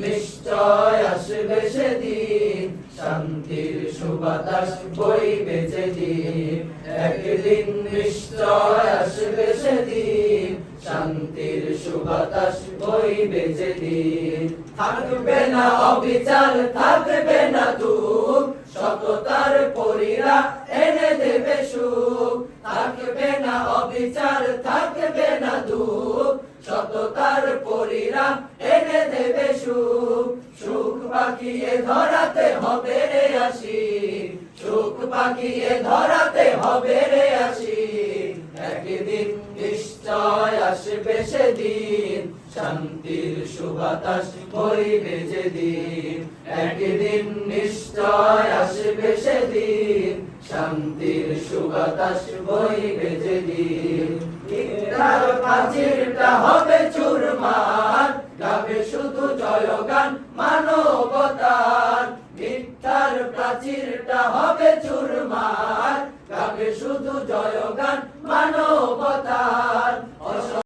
নিশ্চয় আসবে সেদিন, শান্তির সুবাতাস বইবে যেদিন। একদিন নিশ্চয় আসবে সেদিন, শান্তির সুবাতাস বইবে যেদিন। থাকবে না অবিচার, থাকবে না দুঃখ, সততার পরীরা এনে দেবে সুখ। থাকবে না অবিচার, থাকবে না দুঃখ, সততার পরীরা এনে দেবে সুখ। সুখ পাকিয়ে ধরাতে হবে রে আসি, সুখ পাকিয়ে ধরাতে হবে রে আসি। একদিন নিশ্চয় আসবে সেদিন, শান্তির সুবাতাস বইবে যেদিন। একদিন নিশ্চয় আসবে সেদিন, শান্তির সুবাতাস বইবে যেদিন। মিথ্যার প্রাচীরটা হবে চুরমার, গাবে শুধু জয়গান মানবতার। মিথ্যার প্রাচীরটা হবে চুরমার, গাবে শুধু জয়গান মানবতার।